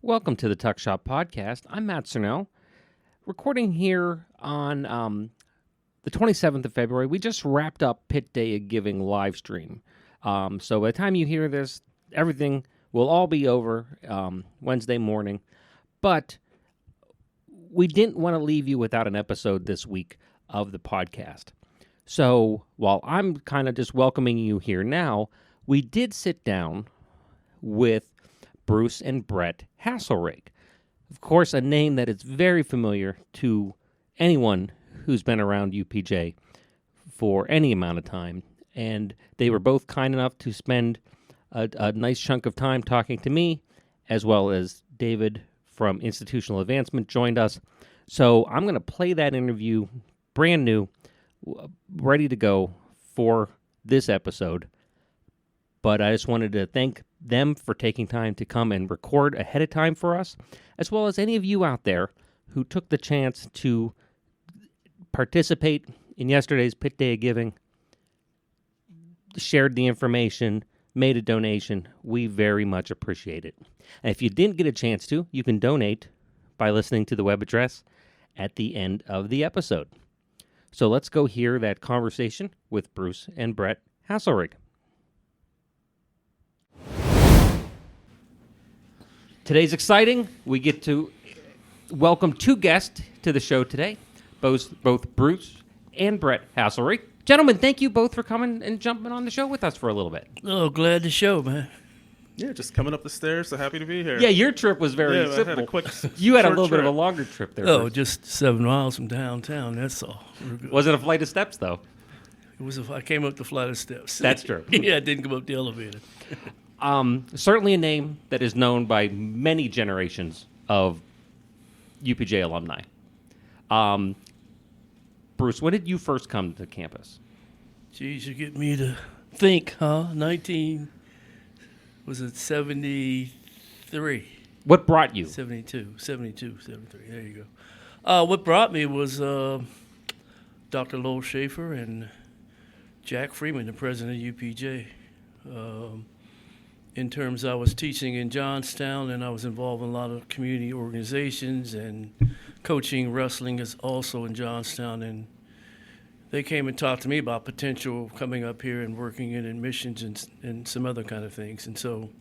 Welcome to the Tuck Shop Podcast. I'm Matt Cernell, recording here on the 27th of February. We just wrapped up Pitt Day of Giving live stream. So by the time you hear this, everything will all be over Wednesday morning. But we didn't want to leave you without an episode this week of the podcast. So while I'm kind of just welcoming you here now, we did sit down with Bruce and Brett Haselrig. Of course, a name that is very familiar to anyone who's been around UPJ for any amount of time. And they were both kind enough to spend a nice chunk of time talking to me, as well as David from Institutional Advancement joined us. So I'm going to play that interview, brand new, ready to go for this episode. But I just wanted to thank them for taking time to come and record ahead of time for us, as well as any of you out there who took the chance to participate in yesterday's Pitt Day of Giving, shared the information, made a donation. We very much appreciate it. And if you didn't get a chance to, you can donate by listening to the web address at the end of the episode. So let's go hear that conversation with Bruce and Brett Haselrig. Today's exciting. We get to welcome two guests to the show today, both Bruce and Brett Haselrig. Gentlemen, thank you both for coming and jumping on the show with us for a little bit. Oh, glad to show, man. Yeah, just coming up the stairs, so happy to be here. Yeah, your trip was very simple. I had a quick you had a little trip. bit of a longer trip there. Oh, Bruce. just 7 miles from downtown, that's all. Was it a flight of steps, though? I came up the flight of steps. That's true. Yeah, I didn't come up the elevator. Certainly a name that is known by many generations of UPJ alumni. Bruce, when did you first come to campus? Geez, you get me to think, huh? 73? What brought you? 72, 73, there you go. What brought me was Dr. Lowell Schaefer and Jack Freeman, the president of UPJ. In terms, I was teaching in Johnstown, and I was involved in a lot of community organizations and coaching wrestling is also in Johnstown. And they came and talked to me about potential coming up here and working in admissions and some other kind of things. And so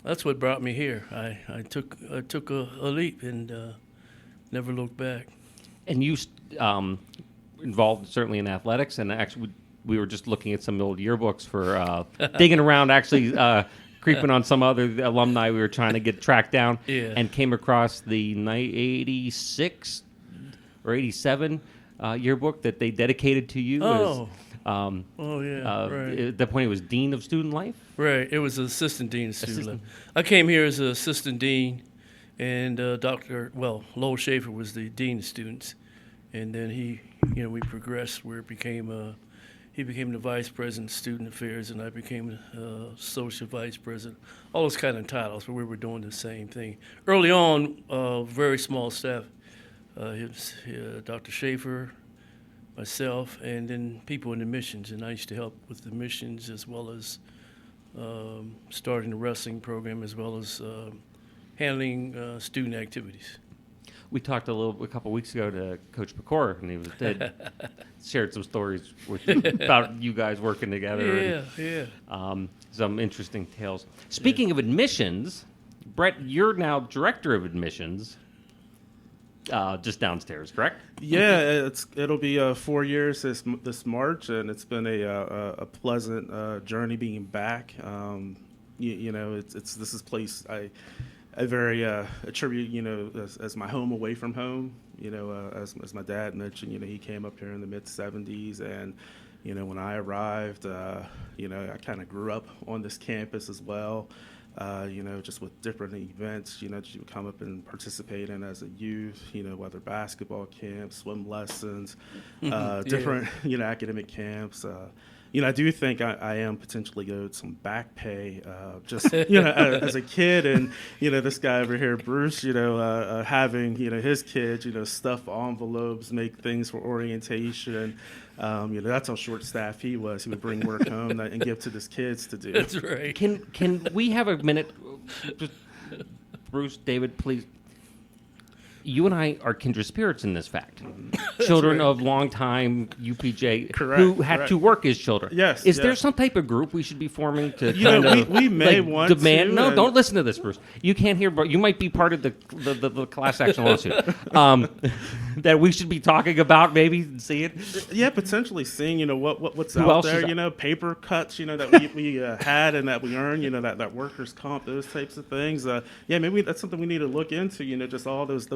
that's what brought me here. I took a leap and never looked back. And you involved certainly in athletics, and actually we were just looking at some old yearbooks for digging around, actually creeping on some other alumni we were trying to get tracked down, and came across the 86 or 87 yearbook that they dedicated to you. Oh, right. At that point, it was Dean of Student Life? Right, it was Assistant Dean of Student Life. I came here as an Assistant Dean, and Lowell Schaefer was the Dean of Students, and then we progressed where it became he became the Vice President of Student Affairs, and I became Associate Vice President. All those kind of titles, but we were doing the same thing. Early on, very small staff. It was Dr. Schaefer, myself, and then people in the missions. And I used to help with the missions as well as starting the wrestling program, as well as handling student activities. We talked a couple weeks ago to Coach Pecor, and he shared some stories with you about you guys working together. Yeah. Some interesting tales. Speaking of admissions, Brett, you're now director of admissions, just downstairs, correct? Yeah, it'll be 4 years this March, and it's been a pleasant journey being back. This is a place I very attribute, as my home away from home. As my dad mentioned, he came up here in the mid-'70s, and when I arrived, I kind of grew up on this campus as well. Just with different events, that you would come up and participate in as a youth, whether basketball camps, swim lessons, different, academic camps. I do think I am potentially owed some back pay, as a kid, and this guy over here, Bruce, having his kids, stuff envelopes, make things for orientation. That's how short staffed he was. He would bring work home and give to his kids to do. That's right. Can we have a minute? Just Bruce, David, please. You and I are kindred spirits in this fact. Children of longtime UPJ who had to work as children. Yes. Is there some type of group we should be forming to we may want demand? to. No, don't listen to this, Bruce. You can't hear, but you might be part of the class action lawsuit that we should be talking about, maybe seeing. Yeah, potentially seeing what's Who out else there. is Paper cuts. That we had and that we earned. That workers' comp, those types of things. Maybe that's something we need to look into. Just all those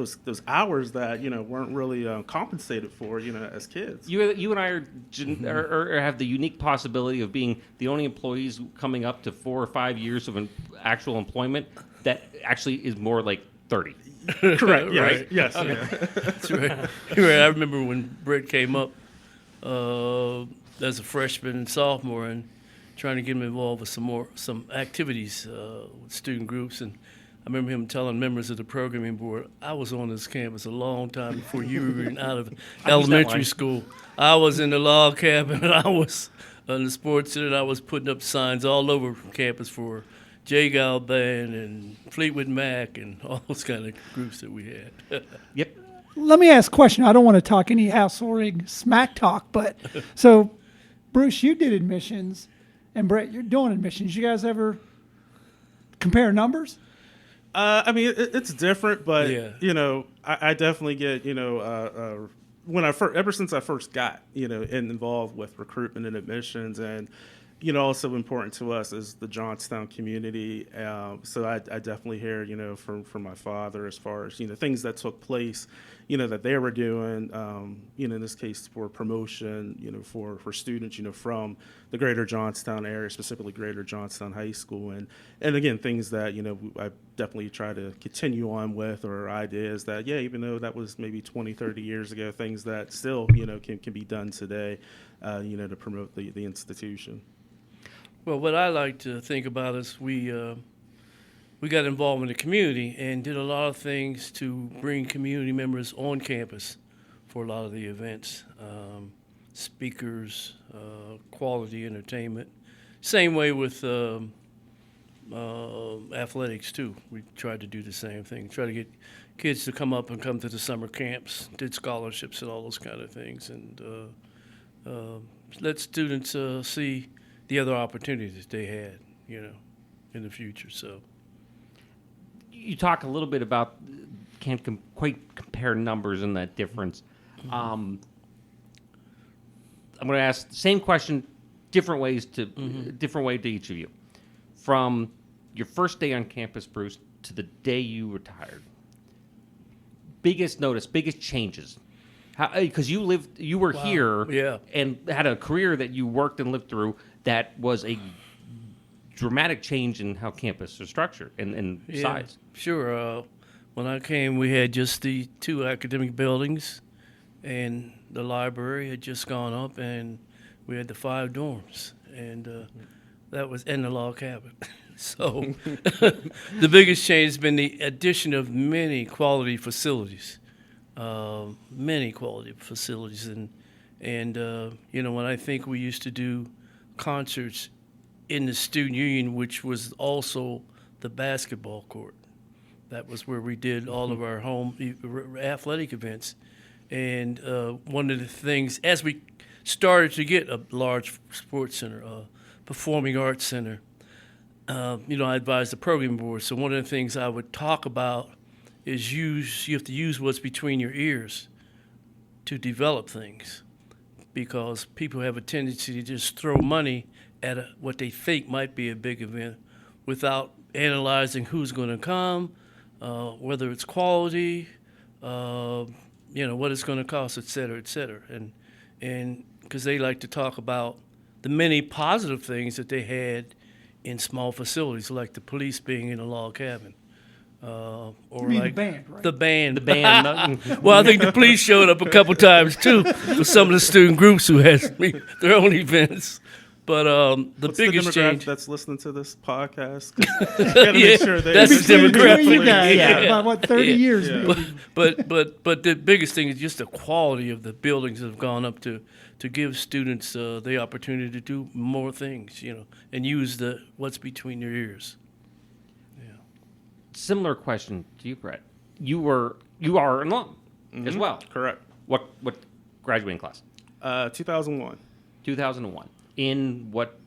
hours that weren't really compensated for as kids. You and I are have the unique possibility of being the only employees coming up to 4 or 5 years of actual employment that actually is more like 30. Correct. Yes. Right? Yes. Okay. Yeah. That's right. You're right. I remember when Brett came up as a freshman and sophomore, and trying to get him involved with some activities with student groups. And I remember him telling members of the programming board, I was on this campus a long time before you were even out of elementary school. I was in the log cabin, and I was in the sports center, and I was putting up signs all over campus for J-Gal Band and Fleetwood Mac and all those kind of groups that we had. Yep. Let me ask a question. I don't want to talk any Haselrig smack talk, but so, Bruce, you did admissions, and Brett, you're doing admissions. You guys ever compare numbers? It's different, but Yeah. I definitely get when ever since I first got involved with recruitment and admissions, and also important to us is the Johnstown community. So I definitely hear from my father as far as things that took place, that they were doing, in this case for promotion, for students, from the greater Johnstown area, specifically greater Johnstown High School. And again, things that, I definitely try to continue on with, or ideas that, even though that was maybe 20, 30 years ago, things that still, can be done today, to promote the institution. Well, what I like to think about is we got involved in the community and did a lot of things to bring community members on campus for a lot of the events, speakers, quality entertainment. Same way with athletics too. We tried to do the same thing. Try to get kids to come up and come to the summer camps, did scholarships and all those kind of things, and let students see the other opportunities they had, in the future. So You talk a little bit about can't quite compare numbers and that difference. I'm going to ask the same question, different way to each of you. From your first day on campus, Bruce, to the day you retired, biggest changes. Because you were here and had a career that you worked and lived through that was a dramatic change in how campus is structured and size. Sure. When I came, we had just the 2 academic buildings, and the library had just gone up, and we had the 5 dorms, and that was in the log cabin. So the biggest change has been the addition of many quality facilities. And when I think we used to do concerts in the student union, which was also the basketball court. That was where we did all of our home athletic events. And one of the things, as we started to get a large sports center, performing arts center, I advised the program board. So one of the things I would talk about is you have to use what's between your ears to develop things, because people have a tendency to just throw money at what they think might be a big event without analyzing who's going to come, whether it's quality, what it's going to cost, et cetera, and because they like to talk about the many positive things that they had in small facilities, like the police being in a log cabin. Or mean like the band, right? The band. The Well, I think the police showed up a couple times too for some of the student groups who had their own events. But What's biggest the demographic change. that's listening to this podcast? Gotta make sure they that's the Between demographic. you guys, Yeah. about 30 years, Yeah. maybe. But the biggest thing is just the quality of the buildings have gone up to give students the opportunity to do more things, and use what's between their ears. similar question to you, Brett. You are an alum as well. Correct. What graduating class? 2001. 2001. In what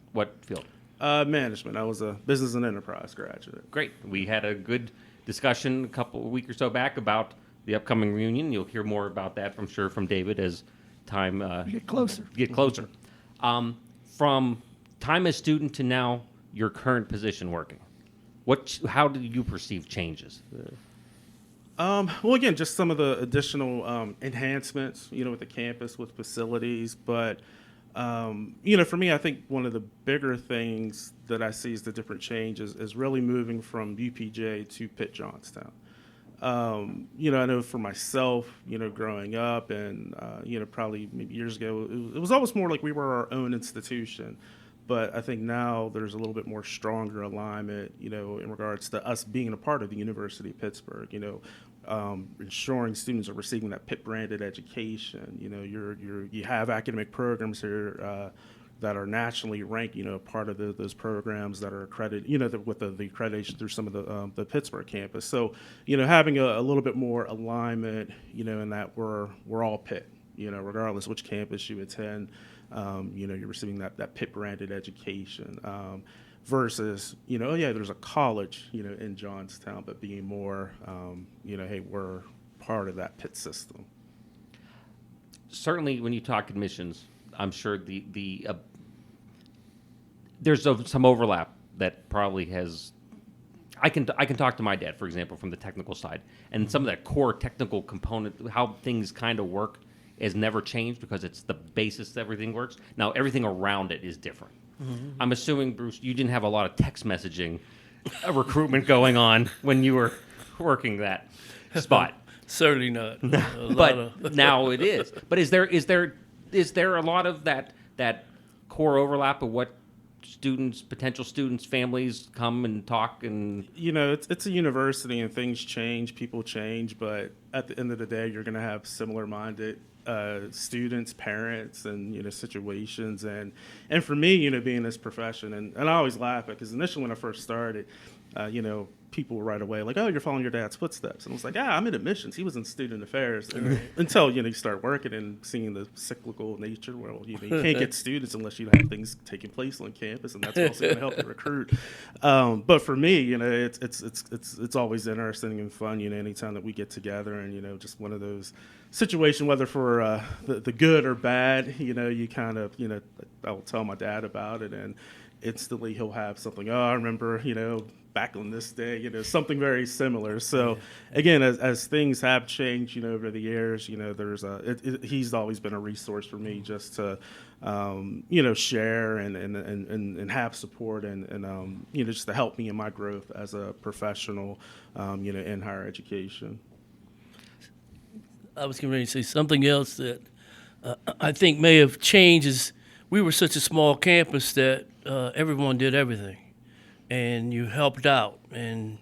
field? Management. I was a business and enterprise graduate. Great. We had a good discussion a week or so back about the upcoming reunion. You'll hear more about that, I'm sure, from David as time Get closer. get closer. From time as student to now, your current position working. How do you perceive changes? Well, again, just some of the additional enhancements, with the campus, with facilities. But, for me, I think one of the bigger things that I see as the different changes is really moving from UPJ to Pitt Johnstown. I know for myself, growing up and, probably maybe years ago, it was almost more like we were our own institution. But I think now there's a little bit more stronger alignment, in regards to us being a part of the University of Pittsburgh, ensuring students are receiving that Pitt-branded education. You have academic programs here that are nationally ranked, part of those programs that are accredited, with the accreditation through some of the Pittsburgh campus. So, having a little bit more alignment, in that we're all Pitt, regardless which campus you attend, you're receiving that Pitt-branded education. Versus, there's a college, in Johnstown, but being more, hey, we're part of that Pitt system. Certainly, when you talk admissions, I'm sure there's some overlap that probably has. I can talk to my dad, for example, from the technical side, and some of that core technical component, how things kind of work, has never changed because it's the basis that everything works. Now, everything around it is different. Mm-hmm. I'm assuming, Bruce, you didn't have a lot of text messaging recruitment going on when you were working that spot. Certainly not. But now it is. But is there a lot of that core overlap of what potential students, families come and talk and? It's a university and things change, people change, but at the end of the day, you're going to have similar-minded students, parents, and situations, and for me, being this profession, and I always laugh at, because initially when I first started, people were right away like, "Oh, you're following your dad's footsteps," and I was like, "I'm in admissions. He was in student affairs." And until you start working and seeing the cyclical nature. Well, you can't get students unless you have things taking place on campus, and that's also going to help you recruit. But for me, it's always interesting and fun. Anytime that we get together, and just one of those situations, whether for the good or bad, you kind of I'll tell my dad about it, and instantly he'll have something. Oh, I remember, back on this day, something very similar. So again, as things have changed, over the years, there's he's always been a resource for me just to, share and have support and just to help me in my growth as a professional, in higher education. I was getting ready to say something else that I think may have changed is we were such a small campus that everyone did everything. And you helped out, and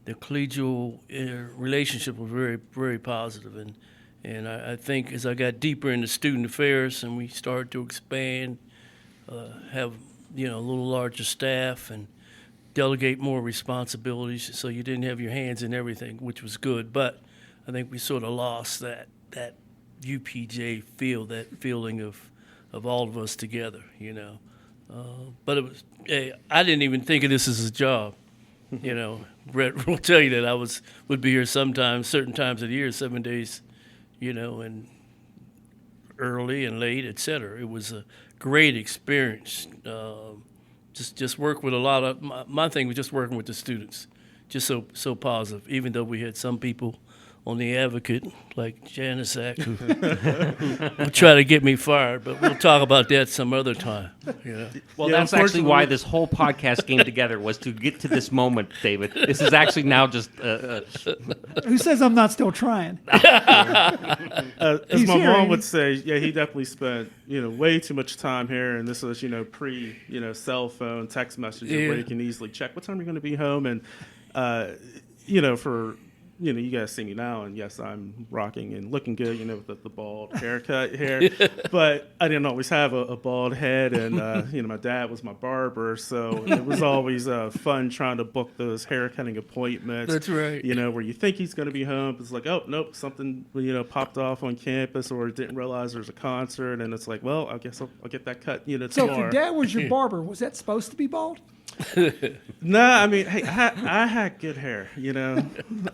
the collegial relationship was very, very positive. And I think as I got deeper into student affairs and we started to expand, have a little larger staff and delegate more responsibilities, so you didn't have your hands in everything, which was good. But I think we sort of lost that UPJ feel, that feeling of all of us together, But it was. I didn't even think of this as a job. Brett will tell you that I would be here sometimes, certain times of the year, 7 days, and early and late, et cetera. It was a great experience. Just work with a lot of my thing was just working with the students, just so positive. Even though we had some people on the advocate, like Janisak, who try to get me fired, but we'll talk about that some other time. Well, that's actually why this whole podcast came together, was to get to this moment, David. This is actually now just... Who says I'm not still trying? As my mom would say, he definitely spent, way too much time here, and this was, pre, cell phone, text messages, where you can easily check what time you're going to be home, and, for you guys see me now, and yes, I'm rocking and looking good, with the bald haircut here. But I didn't always have a bald head, and my dad was my barber, so it was always fun trying to book those haircutting appointments. That's right. Where you think he's going to be home, it's like, oh nope, something popped off on campus, or didn't realize there's a concert, and it's like, well, I guess I'll get that cut, So tomorrow. if your dad was your barber, was that supposed to be bald? No, I mean, hey, I had good hair,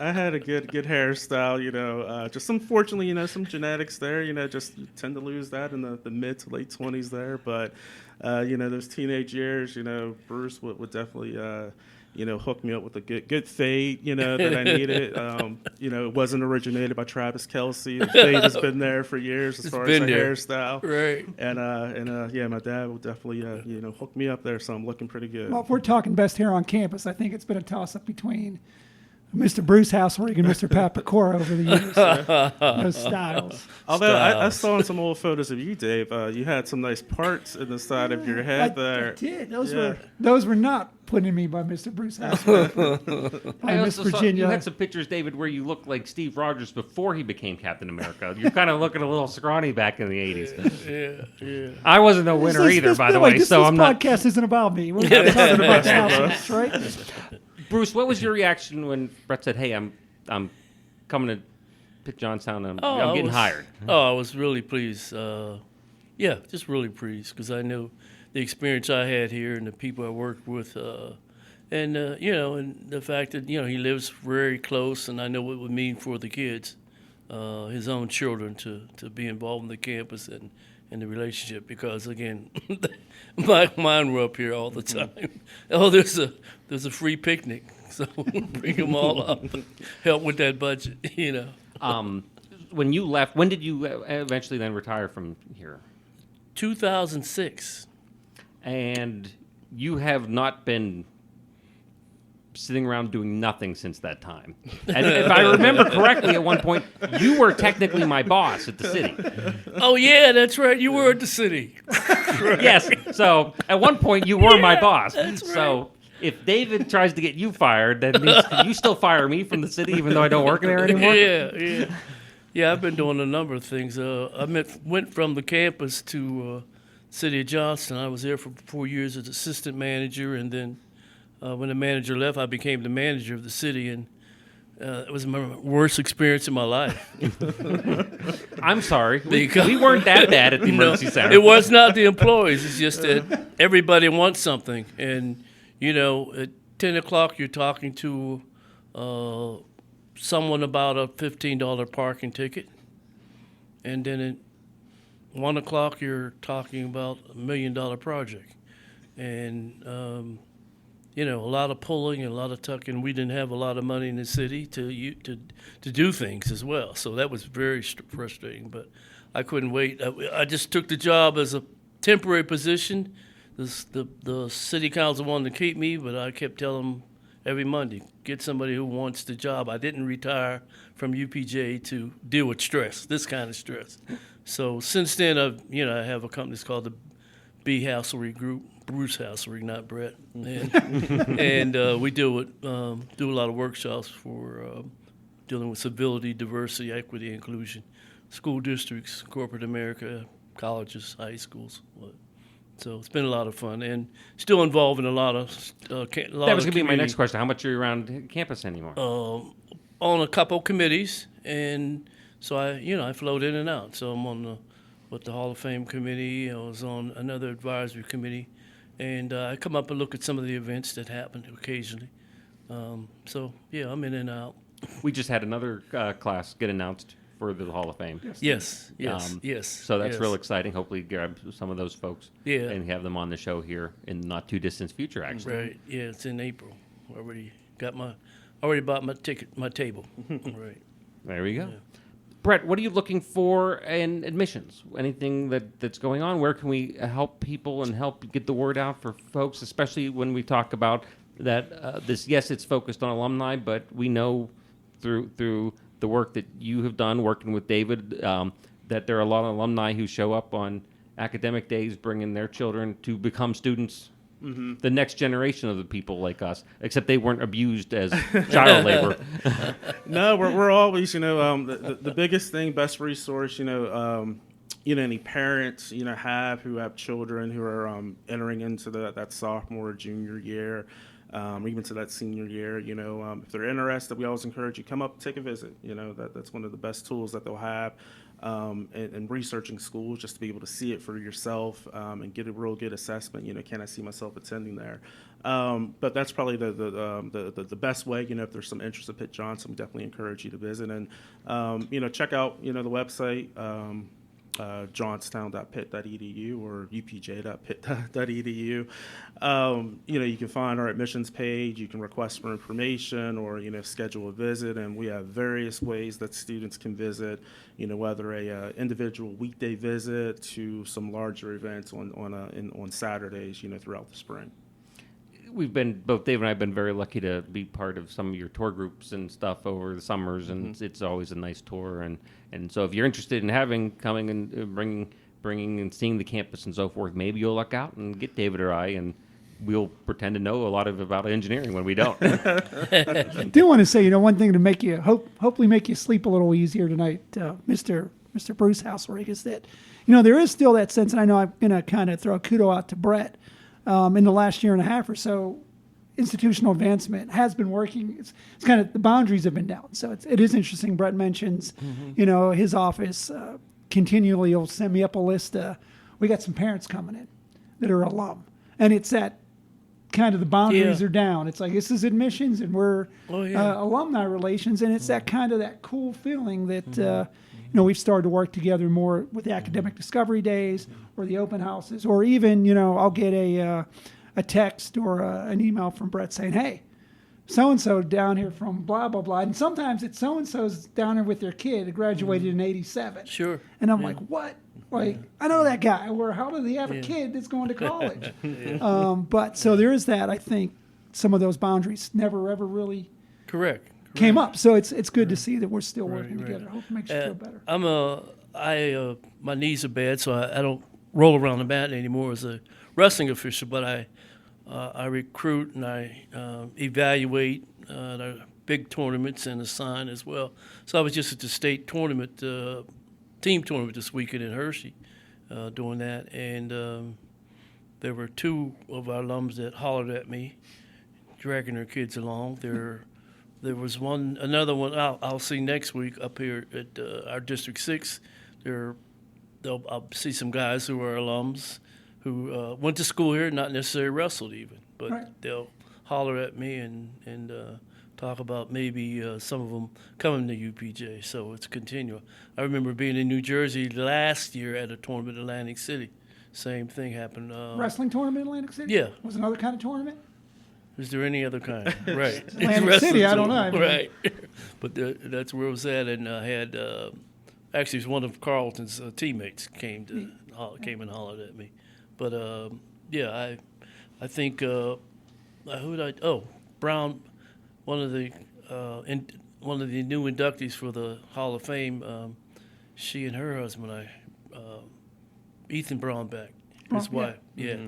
I had a good hairstyle, just unfortunately, some genetics there, just you tend to lose that in the mid to late 20s there. But, those teenage years, Bruce would definitely, hook me up with a good fade, that I needed. It wasn't originated by Travis Kelce. The fade has been there for years as far as the hairstyle. Right. And yeah, my dad will definitely, hook me up there, so I'm looking pretty good. Well, if we're talking best hair on campus, I think it's been a toss-up between Mr. Bruce Haselrig and Mr. Pat Pecora over the years. Those styles. Although I saw in some old photos of you, Dave, you had some nice parts in the side of your head there. I did. Those were not put in me by Mr. Bruce Haselrig. By Miss Virginia. You had some pictures, David, where you looked like Steve Rogers before he became Captain America. You're kind of looking a little scrawny back in the 80s. Yeah. I wasn't no winner either, by the way. This podcast isn't about me. We're not talking about the Haselrigs, right? Bruce, what was your reaction when Brett said, "Hey, I'm coming to Pitt Johnstown. I'm getting hired"? Oh, I was really pleased. Just really pleased because I knew the experience I had here and the people I worked with, and the fact that he lives very close, and I know what it would mean for the kids, his own children, to be involved in the campus and the relationship. Because again, mine were up here all the time. Oh, there's a free picnic, so bring them all up, help with that budget. When you left, when did you eventually then retire from here? 2006. And you have not been sitting around doing nothing since that time. And if I remember correctly, at one point, you were technically my boss at the city. Oh, yeah, that's right. You were at the city. Yes. So at one point, you were my boss. That's right. So if David tries to get you fired, that means you still fire me from the city, even though I don't work there anymore? Yeah, I've been doing a number of things. I went from the campus to City of Johnston. I was there for 4 years as assistant manager, and then when the manager left, I became the manager of the city, and it was my worst experience in my life. I'm sorry. We weren't that bad at the emergency center. It was not the employees. It's just that everybody wants something. And, at 10 o'clock, you're talking to someone about a $15 parking ticket. And then at 1 o'clock, you're talking about $1 million project. And, a lot of pulling and a lot of tucking. We didn't have a lot of money in the city to do things as well. So that was very frustrating. But I couldn't wait. I just took the job as a temporary position. The city council wanted to keep me, but I kept telling them every Monday, get somebody who wants the job. I didn't retire from UPJ to deal with stress, this kind of stress. So since then, I have a company that's called the B. Haselrig Group, Bruce Haselrig, not Brett, and we do a lot of workshops for dealing with civility, diversity, equity, inclusion, school districts, corporate America, colleges, high schools. So it's been a lot of fun, and still involved in a lot of that was going to be my next question. How much are you around campus anymore? On a couple committees, and so I float in and out. So I'm on the Hall of Fame committee. I was on another advisory committee, and I come up and look at some of the events that happen occasionally. I'm in and out. We just had another class get announced for the Hall of Fame. Yes. So that's real exciting. Hopefully grab some of those folks and have them on the show here in the not too distant future, actually. Right. Yeah, it's in April. Already bought my table. Right. There we go. Yeah. Brett, what are you looking for in admissions? Anything that's going on? Where can we help people and help get the word out for folks, especially when we talk about that it's focused on alumni, but we know through the work that you have done working with David, that there are a lot of alumni who show up on academic days bringing their children to become students the next generation of the people like us, except they weren't abused as child labor. No, we're always, the biggest thing, best resource, any parents, who have children who are entering into that sophomore or junior year, even to that senior year, if they're interested, we always encourage you, come up, take a visit. That's one of the best tools that they'll have. And researching schools, just to be able to see it for yourself and get a real good assessment. Can I see myself attending there? But that's probably the best way. If there's some interest in Pitt Johnson, we definitely encourage you to visit and check out the website. Johnstown.pitt.edu or upj.pitt.edu. You can find our admissions page. You can request for information or schedule a visit, and we have various ways that students can visit. Whether a individual weekday visit to some larger events on Saturdays. Throughout the spring. We've been, both Dave and I have been very lucky to be part of some of your tour groups and stuff over the summers, and it's always a nice tour. And so if you're interested in coming and bringing and seeing the campus and so forth, maybe you'll luck out and get David or I, and we'll pretend to know a lot about engineering when we don't. I do want to say, one thing to make you hopefully make you sleep a little easier tonight, Mr. Bruce Haselrig, is that, there is still that sense, and I know I'm going to kind of throw a kudo out to Brett. In the last year and a half or so, institutional advancement has been working. It's kind of, the boundaries have been down. So it is interesting. Brett mentions, his office continually will send me up a list. We got some parents coming in that are alum. And it's that kind of the boundaries are down. It's like, this is admissions and we're alumni relations. And it's that kind of that cool feeling that, we've started to work together more with the academic discovery days or the open houses, or even, I'll get a text or an email from Brett saying, hey, so-and-so down here from blah, blah, blah. And sometimes it's so-and-so's down here with their kid that graduated in 87. Sure. And I'm like, what? Like, I know that guy. Or how does he have a kid that's going to college? But so there is that, I think, some of those boundaries never ever really came up. So it's good to see that we're still working together. I hope it makes you feel better. My knees are bad, so I don't roll around the mat anymore as a wrestling official, but I recruit and I evaluate the big tournaments and assign as well. So I was just at the state tournament, team tournament this weekend in Hershey doing that, and there were two of our alums that hollered at me, dragging their kids along. There was another one I'll see next week up here at our District 6. I'll see some guys who are alums who went to school here, not necessarily wrestled even, but they'll holler at me and talk about maybe some of them coming to UPJ. So it's continual. I remember being in New Jersey last year at a tournament in Atlantic City. Same thing happened. Wrestling tournament in Atlantic City? Yeah. Was another kind of tournament? Is there any other kind? Right. Atlantic City, I don't know. Right. But that's where it was at, and I had actually it was one of Carlton's teammates came and hollered at me. But I think who did I? Oh, Brown, one of the new inductees for the Hall of Fame. She and her husband, Ethan Brownback. His wife,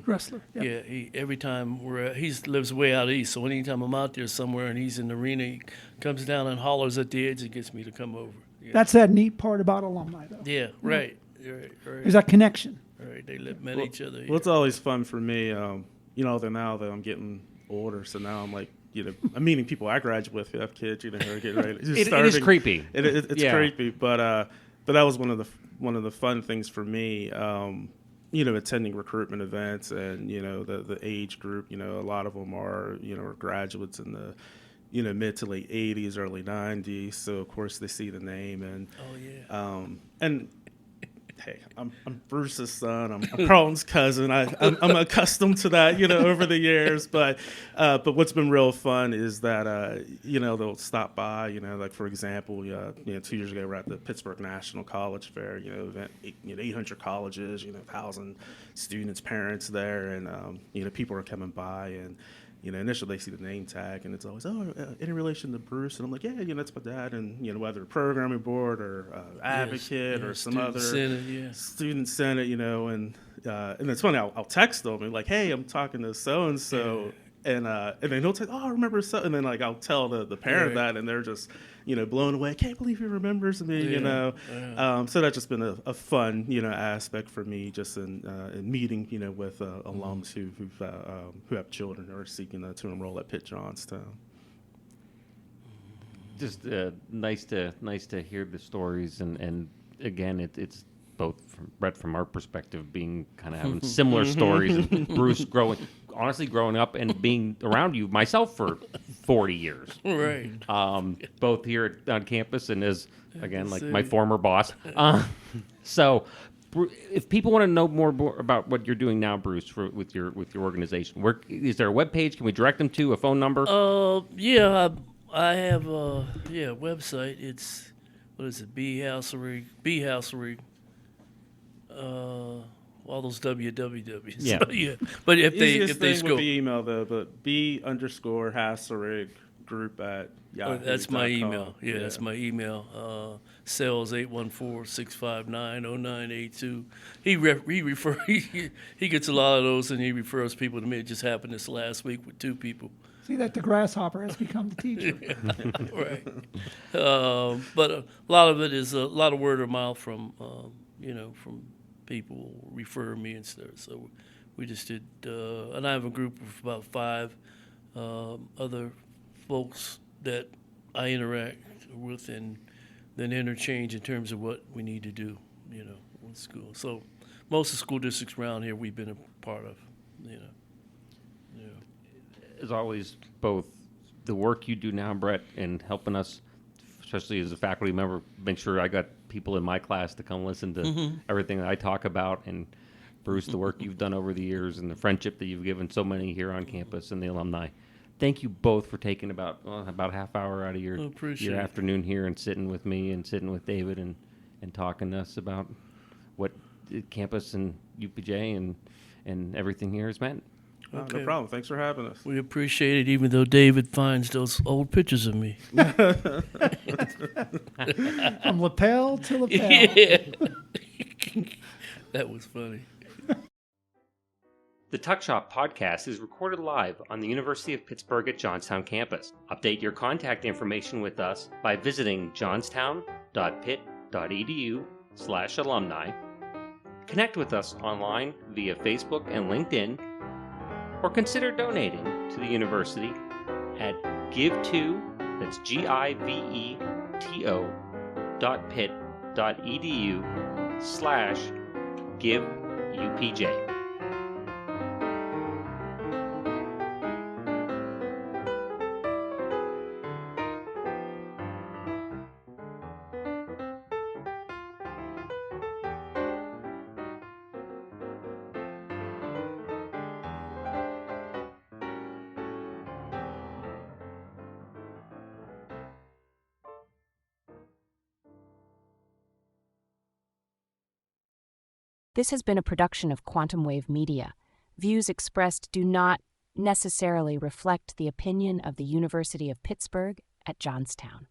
wrestler. Yeah, every time he lives way out east, so anytime I'm out there somewhere and he's in the arena, he comes down and hollers at the edge and gets me to come over. Yeah. That's that neat part about alumni, though. Yeah, right. There's that connection. Right, they met each other. Well, it's always fun for me, now that I'm getting older, so now I'm like, I'm meeting people I graduate with who have kids, who are getting ready. It is creepy. It's creepy, but that was one of the fun things for me. Attending recruitment events and, the age group, a lot of them are graduates in the, mid to late 80s, early 90s. So, of course, they see the name. And, and hey, I'm Bruce's son. I'm Carlton's cousin. I'm accustomed to that, over the years. But what's been real fun is that, they'll stop by, like, for example, 2 years ago, we're at the Pittsburgh National College Fair, event, 800 colleges, 1,000 students, parents there. And, people are coming by initially they see the name tag and it's always, any relation to Bruce? And I'm like, yeah, that's my dad. And, whether programming board or advocate or some other student senate, and it's funny, I'll text them and like, hey, I'm talking to so-and-so. And then he'll say, oh, I remember so. And then like I'll tell the parent that, and they're just, blown away. I can't believe he remembers me, So that's just been a fun, aspect for me, just in meeting, with alums who have children who are seeking to enroll at Pitt Johnstown. Just nice to hear the stories, and again, it's both from Brett, from our perspective, being kind of having similar stories, and Bruce growing up and being around you myself for 40 years, right? Both here on campus and as again like my former boss. So, if people want to know more about what you're doing now, Bruce, with your organization, is there a webpage? Can we direct them to a phone number? I have a website. It's Haselrig. All those wwws. Yeah. So, but if they would be email though, but B_Haselrig group at Yahoo. That's my email. Yeah, that's my email. Sales 814-659-0982. He gets a lot of those, and he refers people to me. It just happened this last week with 2 people. See that the grasshopper has become the teacher. Right. But a lot of it is a lot of word of mouth from from people refer me and stuff. So we just did, and I have a group of about 5 other folks that I interact with and then interchange in terms of what we need to do, with school. So most of the school districts around here we've been a part of, As always, both the work you do now, Brett, and helping us, especially as a faculty member, make sure I got people in my class to come listen to everything that I talk about, and Bruce, the work you've done over the years and the friendship that you've given so many here on campus and the alumni. Thank you both for taking about a half hour out of your afternoon here and sitting with me and sitting with David and talking to us about what campus and UPJ and everything here has meant. Okay. No problem. Thanks for having us. We appreciate it, even though David finds those old pictures of me. From lapel to lapel. Yeah. That was funny. The Tuck Shop podcast is recorded live on the University of Pittsburgh at Johnstown campus. Update your contact information with us by visiting johnstown.pitt.edu/alumni. Connect with us online via Facebook and LinkedIn, or consider donating to the university at giveto.pitt.edu/giveupj. This has been a production of Quantum Wave Media. Views expressed do not necessarily reflect the opinion of the University of Pittsburgh at Johnstown.